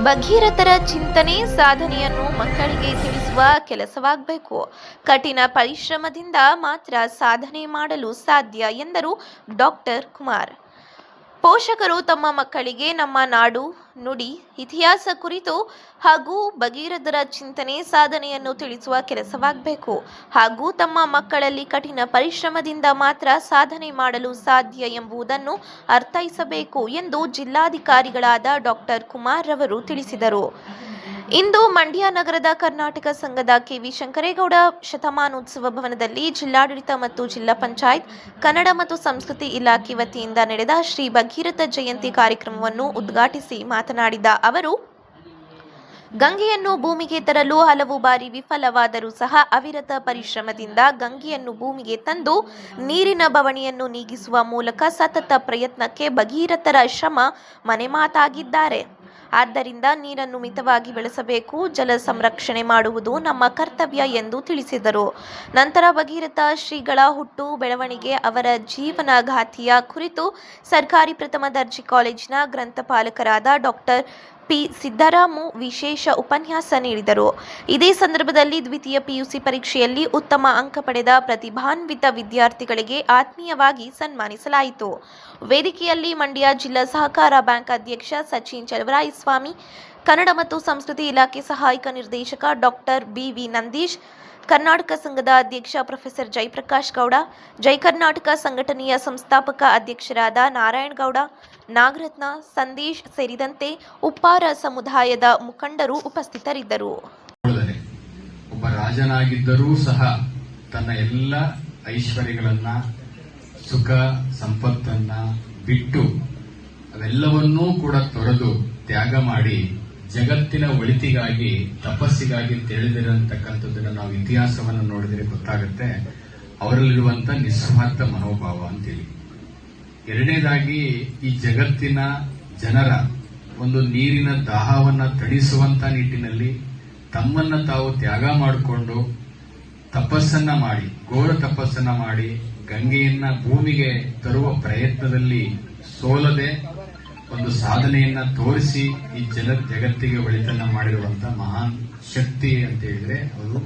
ಭಗೀರಥರ ಚಿಂತನೆ ಸಾಧನೆಯನ್ನು ಮಕ್ಕಳಿಗೆ ತಿಳಿಸುವ ಕೆಲಸವಾಗಬೇಕು. ಕಠಿಣ ಪರಿಶ್ರಮದಿಂದ ಮಾತ್ರ ಸಾಧನೆ ಮಾಡಲು ಸಾಧ್ಯ ಎಂದರು ಡಾಕ್ಟರ್ ಕುಮಾರ್. ಪೋಷಕರು ತಮ್ಮ ಮಕ್ಕಳಿಗೆ ನಮ್ಮ ನಾಡು, ನುಡಿ, ಇತಿಹಾಸ ಕುರಿತು ಹಾಗೂ ಭಗೀರಥರ ಚಿಂತನೆ ಸಾಧನೆಯನ್ನು ತಿಳಿಸುವ ಕೆಲಸವಾಗಬೇಕು ಹಾಗೂ ತಮ್ಮ ಮಕ್ಕಳಲ್ಲಿ ಕಠಿಣ ಪರಿಶ್ರಮದಿಂದ ಮಾತ್ರ ಸಾಧನೆ ಮಾಡಲು ಸಾಧ್ಯ ಎಂಬುದನ್ನು ಅರ್ಥೈಸಬೇಕು ಎಂದು ಜಿಲ್ಲಾಧಿಕಾರಿಗಳಾದ ಡಾಕ್ಟರ್ ಕುಮಾರ್ ರವರು ತಿಳಿಸಿದರು. ಇಂದು ಮಂಡ್ಯ ನಗರದ ಕರ್ನಾಟಕ ಸಂಘದ ಕೆ.ವಿ. ಶಂಕರೇಗೌಡ ಶತಮಾನೋತ್ಸವ ಭವನದಲ್ಲಿ ಜಿಲ್ಲಾಡಳಿತ ಮತ್ತು ಜಿಲ್ಲಾ ಪಂಚಾಯತ್ ಕನ್ನಡ ಮತ್ತು ಸಂಸ್ಕೃತಿ ಇಲಾಖೆ ವತಿಯಿಂದ ನಡೆದ ಶ್ರೀ ಭಗೀರಥ ಜಯಂತಿ ಕಾರ್ಯಕ್ರಮವನ್ನು ಉದ್ಘಾಟಿಸಿ ಮಾತನಾಡಿದ ಅವರು, ಗಂಗೆಯನ್ನು ಭೂಮಿಗೆ ತರಲು ಹಲವು ಬಾರಿ ವಿಫಲವಾದರೂ ಸಹ ಅವಿರತ ಪರಿಶ್ರಮದಿಂದ ಗಂಗೆಯನ್ನು ಭೂಮಿಗೆ ತಂದು ನೀರಿನ ಬವಣೆಯನ್ನು ನೀಗಿಸುವ ಮೂಲಕ ಸತತ ಪ್ರಯತ್ನಕ್ಕೆ ಭಗೀರಥರ ಶ್ರಮ ಮನೆಮಾತಾಗಿದ್ದಾರೆ. ಆದ್ದರಿಂದ ನೀರನ್ನು ಮಿತವಾಗಿ ಬಳಸಬೇಕು, ಜಲ ಸಂರಕ್ಷಣೆ ಮಾಡುವುದು ನಮ್ಮ ಕರ್ತವ್ಯ ಎಂದು ತಿಳಿಸಿದರು. ನಂತರ ಭಗೀರಥ ಶ್ರೀಗಳ ಹುಟ್ಟು, ಬೆಳವಣಿಗೆ, ಅವರ ಜೀವನಗಾಥೆಯ ಕುರಿತು ಸರ್ಕಾರಿ ಪ್ರಥಮ ದರ್ಜೆ ಕಾಲೇಜಿನ ಗ್ರಂಥಪಾಲಕರಾದ ಡಾಕ್ಟರ್ ಪಿ. ಸಿದ್ದರಾಮು ವಿಶೇಷ ಉಪನ್ಯಾಸ ನೀಡಿದರು. ಇದೇ ಸಂದರ್ಭದಲ್ಲಿ ದ್ವಿತೀಯ ಪಿಯುಸಿ ಪರೀಕ್ಷೆಯಲ್ಲಿ ಉತ್ತಮ ಅಂಕ ಪಡೆದ ಪ್ರತಿಭಾನ್ವಿತ ವಿದ್ಯಾರ್ಥಿಗಳಿಗೆ ಆತ್ಮೀಯವಾಗಿ ಸನ್ಮಾನಿಸಲಾಯಿತು. ವೇದಿಕೆಯಲ್ಲಿ ಮಂಡ್ಯ ಜಿಲ್ಲಾ ಸಹಕಾರ ಬ್ಯಾಂಕ್ ಅಧ್ಯಕ್ಷ ಸಚಿನ್ ಚಲವರಾಯಸ್ವಾಮಿ, ಕನ್ನಡ ಮತ್ತು ಸಂಸ್ಕೃತಿ ಇಲಾಖೆ ಸಹಾಯಕ ನಿರ್ದೇಶಕ ಡಾಕ್ಟರ್ ಬಿ.ವಿ. ನಂದೀಶ್, ಕರ್ನಾಟಕ ಸಂಘದ ಅಧ್ಯಕ್ಷ ಪ್ರೊಫೆಸರ್ ಜಯಪ್ರಕಾಶ್ ಗೌಡ, ಜೈ ಕರ್ನಾಟಕ ಸಂಘಟನೆಯ ಸಂಸ್ಥಾಪಕ ಅಧ್ಯಕ್ಷರಾದ ನಾರಾಯಣಗೌಡ, ನಾಗರತ್ನ, ಸಂದೇಶ್ ಸೇರಿದಂತೆ ಉಪ್ಪಾರ ಸಮುದಾಯದ ಮುಖಂಡರು ಉಪಸ್ಥಿತರಿದ್ದರು. ಒಬ್ಬ ರಾಜನಾಗಿದ್ದರೂ ಸಹ ತನ್ನ ಎಲ್ಲ ಐಶ್ವರ್ಯಗಳನ್ನ, ಸುಖ ಸಂಪತ್ತನ್ನ ಬಿಟ್ಟು ಅವೆಲ್ಲವನ್ನೂ ಕೂಡ ತೊರೆದು ತ್ಯಾಗ ಮಾಡಿ ಜಗತ್ತಿನ ಒಳಿತಿಗಾಗಿ, ತಪಸ್ಸಿಗಾಗಿ ತಿಳಿದಿರತಕ್ಕಂಥದ್ದನ್ನು ನಾವು ಇತಿಹಾಸವನ್ನು ನೋಡಿದರೆ ಗೊತ್ತಾಗುತ್ತೆ ಅವರಲ್ಲಿರುವಂತ ನಿಸ್ವಾರ್ಥ ಮನೋಭಾವ ಅಂತೇಳಿ. ಎರಡನೇದಾಗಿ ಈ ಜಗತ್ತಿನ ಜನರ ಒಂದು ನೀರಿನ ದಾಹವನ್ನ ತಣಿಸುವಂತ ನಿಟ್ಟಿನಲ್ಲಿ ತಮ್ಮನ್ನ ತಾವು ತ್ಯಾಗ ಮಾಡಿಕೊಂಡು ತಪಸ್ಸನ್ನ ಮಾಡಿ, ಘೋರ ತಪಸ್ಸನ್ನ ಮಾಡಿ ಗಂಗೆಯನ್ನ ಭೂಮಿಗೆ ತರುವ ಪ್ರಯತ್ನದಲ್ಲಿ ಸೋಲದೆ ಒಂದು ಸಾಧನೆಯನ್ನ ತೋರಿಸಿ ಈ ಜಗತ್ತಿಗೆ ಒಳಿತನ್ನ ಮಾಡಿರುವಂತ ಮಹಾನ್ ಶಕ್ತಿ ಅಂತ ಹೇಳಿದ್ರೆ ಅವರು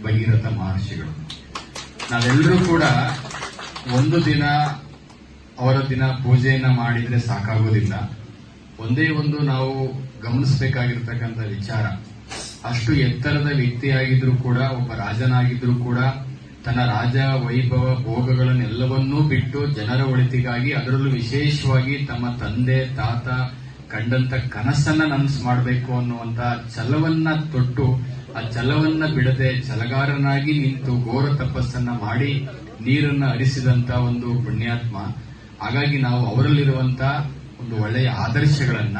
ಭಗೀರಥ ಮಹರ್ಷಿಗಳು. ನಾವೆಲ್ಲರೂ ಕೂಡ ಒಂದು ದಿನ ಅವರ ದಿನ ಪೂಜೆಯನ್ನ ಮಾಡಿದ್ರೆ ಸಾಕಾಗೋದಿಲ್ಲ. ಒಂದೇ ಒಂದು ನಾವು ಗಮನಿಸಬೇಕಾಗಿರ್ತಕ್ಕಂಥ ವಿಚಾರ, ಅಷ್ಟು ಎತ್ತರದ ವ್ಯಕ್ತಿಯಾಗಿದ್ರೂ ಕೂಡ, ಒಬ್ಬ ರಾಜನಾಗಿದ್ರೂ ಕೂಡ ತನ್ನ ರಾಜ ವೈಭವ ಭೋಗಗಳನ್ನೆಲ್ಲವನ್ನೂ ಬಿಟ್ಟು ಜನರ ಒಳಿತಿಗಾಗಿ, ಅದರಲ್ಲೂ ವಿಶೇಷವಾಗಿ ತಮ್ಮ ತಂದೆ ತಾತ ಕಂಡಂತ ಕನಸನ್ನ ನನಸು ಮಾಡಬೇಕು ಅನ್ನುವಂತ ಛಲವನ್ನ ತೊಟ್ಟು, ಆ ಛಲವನ್ನ ಬಿಡದೆ ಛಲಗಾರನಾಗಿ ನಿಂತು ಘೋರ ತಪಸ್ಸನ್ನ ಮಾಡಿ ನೀರನ್ನ ಹರಿಸಿದಂತ ಒಂದು ಪುಣ್ಯಾತ್ಮ. ಹಾಗಾಗಿ ನಾವು ಅವರಲ್ಲಿರುವಂತ ಒಂದು ಒಳ್ಳೆಯ ಆದರ್ಶಗಳನ್ನ,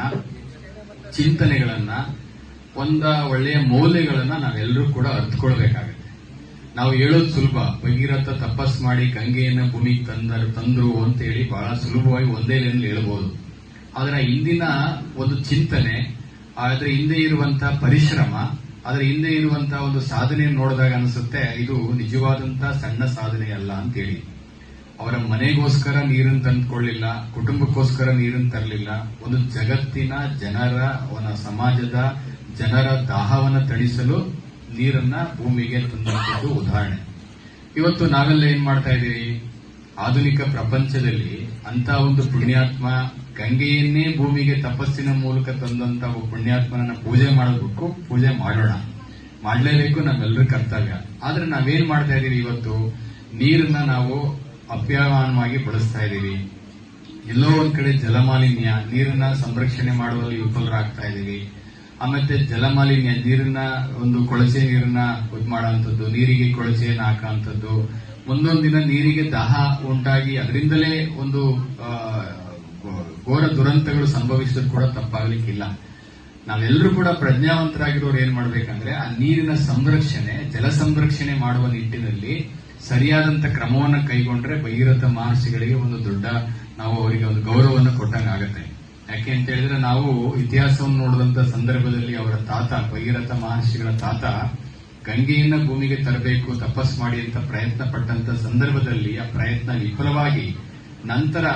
ಚಿಂತನೆಗಳನ್ನ, ಒಳ್ಳೆಯ ಮೌಲ್ಯಗಳನ್ನ ನಾವೆಲ್ಲರೂ ಕೂಡ ಅರ್ಥಕೊಳ್ಬೇಕಾಗುತ್ತೆ. ನಾವು ಹೇಳೋದು ಸುಲಭ, ಭಗೀರಥ ತಪಸ್ ಮಾಡಿ ಗಂಗೆಯನ್ನ ಭೂಮಿಗೆ ತಂದ್ರು ಅಂತ ಹೇಳಿ ಬಹಳ ಸುಲಭವಾಗಿ ಒಂದೇ ಲೈನಲ್ಲಿ ಹೇಳಬಹುದು. ಅದರ ಹಿಂದಿನ ಒಂದು ಚಿಂತನೆ, ಅದರ ಹಿಂದೆ ಇರುವಂತಹ ಪರಿಶ್ರಮ, ಅದರ ಹಿಂದೆ ಇರುವಂತಹ ಒಂದು ಸಾಧನೆ ನೋಡಿದಾಗ ಅನಿಸುತ್ತೆ ಇದು ನಿಜವಾದಂತಹ ಸಣ್ಣ ಸಾಧನೆ ಅಲ್ಲ ಅಂತೇಳಿ. ಅವರ ಮನೆಗೋಸ್ಕರ ನೀರನ್ನು ತಂದುಕೊಳ್ಳಿಲ್ಲ, ಕುಟುಂಬಕ್ಕೋಸ್ಕರ ನೀರನ್ನು ತರಲಿಲ್ಲ, ಒಂದು ಜಗತ್ತಿನ ಜನರ, ಸಮಾಜದ ಜನರ ದಾಹವನ್ನು ತಣಿಸಲು ನೀರನ್ನ ಭೂಮಿಗೆ ತಂದಂಥದ್ದು ಉದಾಹರಣೆ. ಇವತ್ತು ನಾವೆಲ್ಲ ಏನ್ ಮಾಡ್ತಾ ಇದ್ದೀವಿ, ಆಧುನಿಕ ಪ್ರಪಂಚದಲ್ಲಿ ಅಂತ ಒಂದು ಪುಣ್ಯಾತ್ಮ ಗಂಗೆಯನ್ನೇ ಭೂಮಿಗೆ ತಪಸ್ಸಿನ ಮೂಲಕ ತಂದಂತ ಒಬ್ಬ ಪುಣ್ಯಾತ್ಮನನ್ನ ಪೂಜೆ ಮಾಡೋದಕ್ಕೂ ಪೂಜೆ ಮಾಡೋಣ, ಮಾಡಲೇಬೇಕು, ನಮ್ಮೆಲ್ಲರ ಕರ್ತವ್ಯ. ಆದ್ರೆ ನಾವೇನ್ ಮಾಡ್ತಾ ಇದೀವಿ, ಇವತ್ತು ನೀರನ್ನ ನಾವು ಅಪ್ಯಾಯಮಾನವಾಗಿ ಬಳಸ್ತಾ ಇದ್ದೀವಿ. ಎಲ್ಲೋ ಒಂದ್ ಕಡೆ ಜಲಮಾಲಿನ್ಯ, ನೀರನ್ನ ಸಂರಕ್ಷಣೆ ಮಾಡುವಲ್ಲಿ ವಿಫಲರಾಗ್ತಾ ಇದ್ದೀವಿ. ಆಮೇಲೆ ಜಲಮಾಲಿನ್ಯ, ನೀರನ್ನ ಒಂದು ಕೊಳಚೆ ನೀರನ್ನ ಮಾಡುವಂಥದ್ದು, ನೀರಿಗೆ ಕೊಳಚೆಯನ್ನು ಹಾಕುವಂಥದ್ದು, ಮುಂದೊಂದು ದಿನ ನೀರಿಗೆ ದಾಹ ಉಂಟಾಗಿ ಅದರಿಂದಲೇ ಒಂದು ಘೋರ ದುರಂತಗಳು ಸಂಭವಿಸಿದ್ರು ಕೂಡ ತಪ್ಪಾಗ್ಲಿಕ್ಕಿಲ್ಲ. ನಾವೆಲ್ಲರೂ ಕೂಡ ಪ್ರಜ್ಞಾವಂತರಾಗಿರೋರು ಏನ್ ಮಾಡ್ಬೇಕಂದ್ರೆ, ಆ ನೀರಿನ ಸಂರಕ್ಷಣೆ, ಜಲ ಸಂರಕ್ಷಣೆ ಮಾಡುವ ನಿಟ್ಟಿನಲ್ಲಿ ಸರಿಯಾದಂತ ಕ್ರಮವನ್ನು ಕೈಗೊಂಡ್ರೆ ಭಗೀರಥ ಮಹರ್ಷಿಗಳಿಗೆ ಒಂದು ದೊಡ್ಡ, ನಾವು ಅವರಿಗೆ ಒಂದು ಗೌರವವನ್ನು ಕೊಟ್ಟಂಗಾಗತ್ತೆ. ಯಾಕೆ ಅಂತ ಹೇಳಿದ್ರೆ, ನಾವು ಇತಿಹಾಸವನ್ನು ನೋಡಿದಂತ ಸಂದರ್ಭದಲ್ಲಿ ಅವರ ತಾತ, ಭಗೀರಥ ಮಹರ್ಷಿಗಳ ತಾತ ಗಂಗೆಯನ್ನ ಭೂಮಿಗೆ ತರಬೇಕು, ತಪಸ್ ಮಾಡಿ ಅಂತ ಪ್ರಯತ್ನ ಪಟ್ಟಂತ ಸಂದರ್ಭದಲ್ಲಿ ಆ ಪ್ರಯತ್ನ ವಿಫಲವಾಗಿ ನಂತರ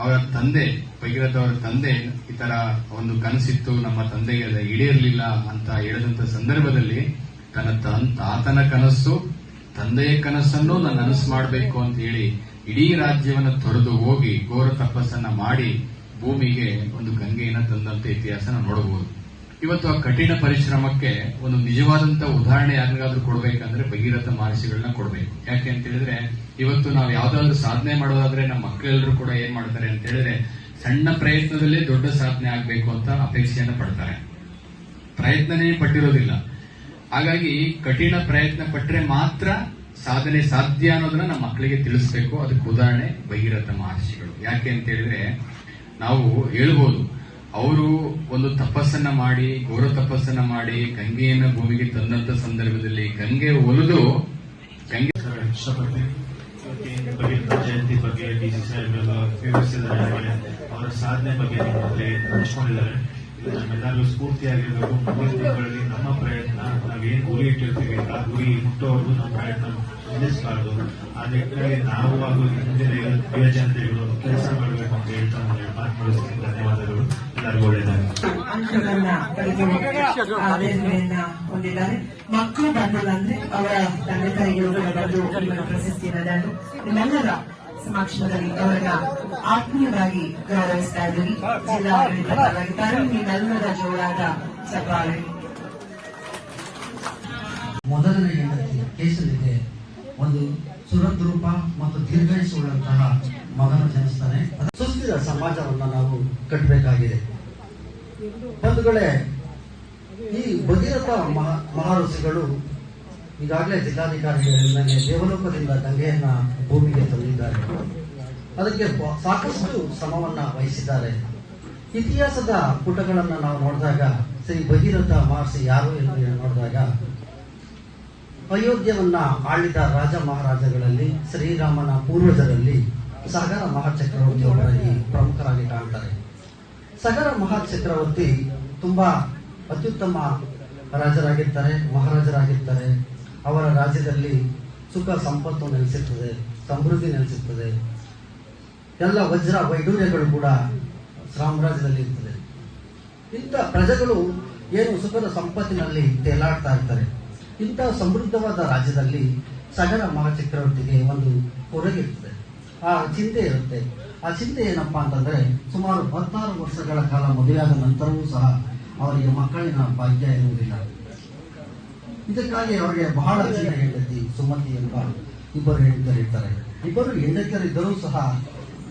ಅವರ ತಂದೆ ಭಗೀರಥ ಅವರ ತಂದೆ ಈ ತರ ಒಂದು ಕನಸಿತ್ತು, ನಮ್ಮ ತಂದೆಗೆ ಅದು ಈಡೇರಲಿಲ್ಲ ಅಂತ ಹೇಳಿದಂತ ಸಂದರ್ಭದಲ್ಲಿ ತಾತನ ಕನಸು, ತಂದೆಯ ಕನಸನ್ನು ನಾನು ನನಸು ಮಾಡಬೇಕು ಅಂತ ಹೇಳಿ ಇಡೀ ರಾಜ್ಯವನ್ನು ತೊರೆದು ಹೋಗಿ ಘೋರ ತಪಸ್ಸನ್ನ ಮಾಡಿ ಭೂಮಿಗೆ ಒಂದು ಗಂಗೆಯನ್ನ ತಂದಂತ ಇತಿಹಾಸ ನಾವು ನೋಡಬಹುದು. ಇವತ್ತು ಆ ಕಠಿಣ ಪರಿಶ್ರಮಕ್ಕೆ ಒಂದು ನಿಜವಾದಂತ ಉದಾಹರಣೆ ಯಾರಿಗಾದ್ರೂ ಕೊಡ್ಬೇಕಂದ್ರೆ ಭಗೀರಥ ಮಹರ್ಷಿಗಳನ್ನ ಕೊಡ್ಬೇಕು. ಯಾಕೆ ಅಂತ ಹೇಳಿದ್ರೆ ಇವತ್ತು ನಾವು ಯಾವ್ದಾದ್ರು ಸಾಧನೆ ಮಾಡೋದಾದ್ರೆ ನಮ್ಮ ಮಕ್ಕಳೆಲ್ಲರೂ ಕೂಡ ಏನ್ ಮಾಡ್ತಾರೆ ಅಂತ ಹೇಳಿದ್ರೆ ಸಣ್ಣ ಪ್ರಯತ್ನದಲ್ಲೇ ದೊಡ್ಡ ಸಾಧನೆ ಆಗ್ಬೇಕು ಅಂತ ಅಪೇಕ್ಷೆಯನ್ನ ಪಡ್ತಾರೆ, ಪ್ರಯತ್ನನೇ ಪಟ್ಟಿರೋದಿಲ್ಲ. ಹಾಗಾಗಿ ಕಠಿಣ ಪ್ರಯತ್ನ ಪಟ್ಟರೆ ಮಾತ್ರ ಸಾಧನೆ ಸಾಧ್ಯ ಅನ್ನೋದನ್ನ ನಮ್ಮ ಮಕ್ಕಳಿಗೆ ತಿಳಿಸ್ಬೇಕು. ಅದಕ್ಕೆ ಉದಾಹರಣೆ ಭಗೀರಥ ಮಹರ್ಷಿಗಳು. ಯಾಕೆ ಅಂತ ಹೇಳಿದ್ರೆ ನಾವು ಹೇಳ್ಬೋದು, ಅವರು ಒಂದು ತಪಸ್ಸನ್ನ ಮಾಡಿ, ಘೋರ ತಪಸ್ಸನ್ನ ಮಾಡಿ ಗಂಗೆಯನ್ನ ಭೂಮಿಗೆ ತಂದಂತ ಸಂದರ್ಭದಲ್ಲಿ ಗಂಗೆ ಒಲಿದು ಇಷ್ಟಪಡ್ತೀನಿ. ಭಗೀರಥ ಜಯಂತಿ ಬಗ್ಗೆ ಡಿಸಿ ಸಾಹೇಬ್ರೆಲ್ಲ ವಿವರಿಸಿದ್ದಾರೆ, ಅವರ ಸಾಧನೆ ಬಗ್ಗೆ ಹಂಚ್ಕೊಂಡಿದ್ದಾರೆ. ಇದು ನಮ್ಮೆಲ್ಲರಿಗೂ ಸ್ಫೂರ್ತಿಯಾಗಿರಬೇಕು. ಮುಂದಿನ ತಿಂಗಳಲ್ಲಿ ನಮ್ಮ ಪ್ರಯತ್ನ, ನಾವೇನು ಗುರಿ ಇಟ್ಟಿರ್ತೀವಿ ಆ ಗುರಿ ಮುಟ್ಟೋವರೆಗೂ ನಮ್ಮ ಪ್ರಯತ್ನ ನಿಲ್ಲಿಸಬಾರದು. ಆ ನಿಟ್ಟಿನಲ್ಲಿ ನಾವು ಹಾಗೂ ಹಿಂದಿನ ಯುವ ಜನತೆಗಳು ಕೆಲಸ ಮಾಡಬೇಕು ಅಂತ ಹೇಳ್ತಾ ಮಾತು ಮುಗಿಸ್ತೀನಿ. ಧನ್ಯವಾದಗಳು. ಎಲ್ಲರಿಗೂ ಒಳ್ಳೆಯದಾಗಿ ಹೊಂದಿದ್ದಾರೆ. ಮಕ್ಕಳು ಬಂದಿಲ್ಲಂದ್ರೆ ಅವರ ತಂದೆ ತಾಯಿಗಳು ಬಂದು ಪ್ರಶಸ್ತಿಯನ್ನು ನಿಮ್ಮೆಲ್ಲರ ಸಮಕ್ಷಮದಲ್ಲಿ ಅವರನ್ನ ಆತ್ಮೀಯವಾಗಿ ಗೌರವಿಸ್ತಾ ಇದ್ದೀವಿ. ಜಿಲ್ಲಾಡಳಿತವಾಗಿದ್ದಾರೆ. ನಿಮ್ಮೆಲ್ಲರ ಜೋರಾದ ಚಪ್ಪಾಳೆ. ಮೊದಲನೇ ಹೆಂಡತಿ ಕೇಸಲ್ಲಿದೆ ಒಂದು ಸುರದ್ರೂಪ ಮತ್ತು ದೀರ್ಘಾಯುಸುಳ್ಳಂತಹ ಮಗನ ಜನಿಸ್ತಾನೆ. ಸುಸ್ಥಿರ ಸಮಾಜವನ್ನ ನಾವು ಕಟ್ಟಬೇಕಾಗಿದೆ. ಬಂಧುಗಳೇ, ಈ ಭಗೀರಥ ಮಹರ್ಷಿಗಳು ಈಗಾಗಲೇ ಜಿಲ್ಲಾಧಿಕಾರಿಗಳಿಂದಾಗೆ ದೇವಲೋಕದಿಂದ ಗಂಗೆಯನ್ನ ಭೂಮಿಗೆ ತಂದಿದ್ದಾರೆ. ಅದಕ್ಕೆ ಸಾಕಷ್ಟು ಶ್ರಮವನ್ನ ವಹಿಸಿದ್ದಾರೆ. ಇತಿಹಾಸದ ಪುಟಗಳನ್ನು ನಾವು ನೋಡಿದಾಗ ಶ್ರೀ ಭಗೀರಥ ಮಹರ್ಷಿ ಯಾರು ಎಂದು ನೋಡಿದಾಗ ಅಯೋಧ್ಯವನ್ನ ಆಳಿದ ರಾಜ ಮಹಾರಾಜಗಳಲ್ಲಿ ಶ್ರೀರಾಮನ ಪೂರ್ವಜರಲ್ಲಿ ಸಗರ ಮಹಾಚಕ್ರವರ್ತಿ ಒಬ್ಬರಾಗಿ ಪ್ರಮುಖರಾಗಿ ಕಾಣ್ತಾರೆ. ಸಗರ ಮಹಾಚಕ್ರವರ್ತಿ ತುಂಬಾ ಅತ್ಯುತ್ತಮ ರಾಜರಾಗಿರ್ತಾರೆ, ಮಹಾರಾಜರಾಗಿರ್ತಾರೆ. ಅವರ ರಾಜ್ಯದಲ್ಲಿ ಸುಖ ಸಂಪತ್ತು ನೆಲೆಸಿರ್ತದೆ, ಸಮೃದ್ಧಿ ನೆಲೆಸಿರ್ತದೆ. ಎಲ್ಲ ವಜ್ರ ವೈಡೂರ್ಯಗಳು ಕೂಡ ಸಾಮ್ರಾಜ್ಯದಲ್ಲಿ ಇರ್ತದೆ. ಇಂಥ ಪ್ರಜೆಗಳು ಏನು ಸುಖದ ಸಂಪತ್ತಿನಲ್ಲಿ ತೇಲಾಡ್ತಾ ಇರ್ತಾರೆ. ಇಂಥ ಸಮೃದ್ಧವಾದ ರಾಜ್ಯದಲ್ಲಿ ಸಗರ ಮಹಾಚಕ್ರವರ್ತಿಗೆ ಒಂದು ಕೊರಗಿರ್ತದೆ, ಆ ಚಿಂತೆ ಇರುತ್ತೆ. ಆ ಚಿಂತೆ ಏನಪ್ಪಾ ಅಂತಂದ್ರೆ ಸುಮಾರು 16 ವರ್ಷಗಳ ಕಾಲ ಮದುವೆಯಾದ ನಂತರವೂ ಸಹ ಅವರಿಗೆ ಮಕ್ಕಳಿನ ಭಾಗ್ಯ ಇರುವುದಿಲ್ಲ. ಇದಕ್ಕಾಗಿ ಅವರಿಗೆ ಬಹಳ ಚಿನ್ನ ಹೆಂಡತಿ ಸುಮತಿ ಎಂಬ ಇಬ್ಬರು ಹೆಂಡತಿಯರಿರ್ತಾರೆ. ಇಬ್ಬರು ಹೆಂಡತಿಯರಿದ್ದರೂ ಸಹ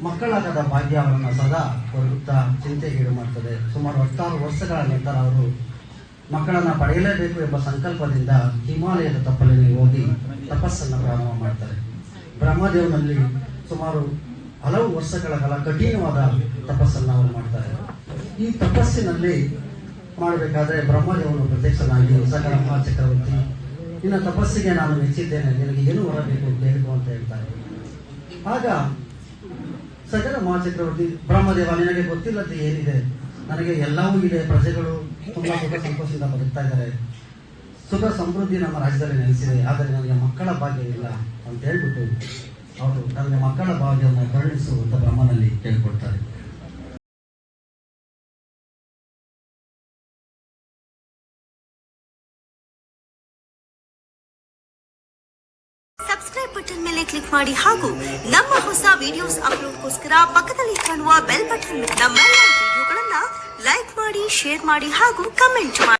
ಮಕ್ಕಳಾಗದ ಭಾಗ್ಯ ಅವರನ್ನು ಸದಾ ಕೊರಗುತ್ತಾ ಚಿಂತೆಗೀಡು ಮಾಡ್ತದೆ. ಸುಮಾರು 16 ವರ್ಷಗಳ ನಂತರ ಅವರು ಮಕ್ಕಳನ್ನ ಪಡೆಯಲೇಬೇಕು ಎಂಬ ಸಂಕಲ್ಪದಿಂದ ಹಿಮಾಲಯದ ತಪ್ಪಲಿನಲ್ಲಿ ಹೋಗಿ ತಪಸ್ಸನ್ನು ಪ್ರಾರಂಭ ಮಾಡ್ತಾರೆ. ಬ್ರಹ್ಮದೇವನಲ್ಲಿ ಸುಮಾರು ಹಲವು ವರ್ಷಗಳ ಕಾಲ ಕಠಿಣವಾದ ತಪಸ್ಸನ್ನು ಅವರು ಮಾಡ್ತಾರೆ. ಈ ತಪಸ್ಸಿನಲ್ಲಿ ಮಾಡಬೇಕಾದ್ರೆ ಬ್ರಹ್ಮದೇವನು ಪ್ರತ್ಯಕ್ಷನಾಗಿ ಸಗರ ಮಹಾಚಕ್ರವರ್ತಿ, ನಿನ್ನ ತಪಸ್ಸಿಗೆ ನಾನು ಮೆಚ್ಚಿದ್ದೇನೆ, ನಿನಗೆ ಏನು ಹೊರಬೇಕು ಅಂತ ಹೇಳಿತು ಅಂತ ಹೇಳ್ತಾರೆ. ಆಗ ಸಗರ ಮಹಾಚಕ್ರವರ್ತಿ, ಬ್ರಹ್ಮದೇವ ನಿನಗೆ ಗೊತ್ತಿಲ್ಲದೆ ಏನಿದೆ, ನನಗೆ ಎಲ್ಲವೂ ಇದೆ, ಪ್ರಜೆಗಳು ತುಂಬಾ ಸುಖ ಸಂತೋಷದಿಂದ ಬದುಕ್ತಾ ಇದ್ದಾರೆ, ಸುಖ ಸಮೃದ್ಧಿ ನಮ್ಮ ರಾಜ್ಯದಲ್ಲಿ ನೆಲೆಸಿದೆ, ಆದರೆ ನನಗೆ ಮಕ್ಕಳ ಭಾಗ್ಯವಿಲ್ಲ ಅಂತ ಹೇಳ್ಬಿಟ್ಟು ಅವರು ನನಗೆ ಮಕ್ಕಳ ಭಾಗ್ಯವನ್ನು ಕರುಣಿಸು ಅಂತ ಬ್ರಹ್ಮನಲ್ಲಿ ಕೇಳ್ಕೊಳ್ತಾರೆ. ಸಬ್ಸ್ಕ್ರೈಬ್ ಬಟನ್ ಮೇಲೆ ಕ್ಲಿಕ್ ಮಾಡಿ ಹಾಗೂ ನಮ್ಮ ಹೊಸ ವಿಡಿಯೋಸ್ ಅಪ್ಲೋಡ್ಗೋಸ್ಕರ ಪಕ್ಕದಲ್ಲಿ ಕಾಣುವ ಬೆಲ್ ಬಟನ್ ನಮ್ಮೆಲ್ಲ ವಿಡಿಯೋಗಳನ್ನ ಲೈಕ್ ಮಾಡಿ, ಶೇರ್ ಮಾಡಿ ಹಾಗೂ ಕಮೆಂಟ್ ಮಾಡಿ.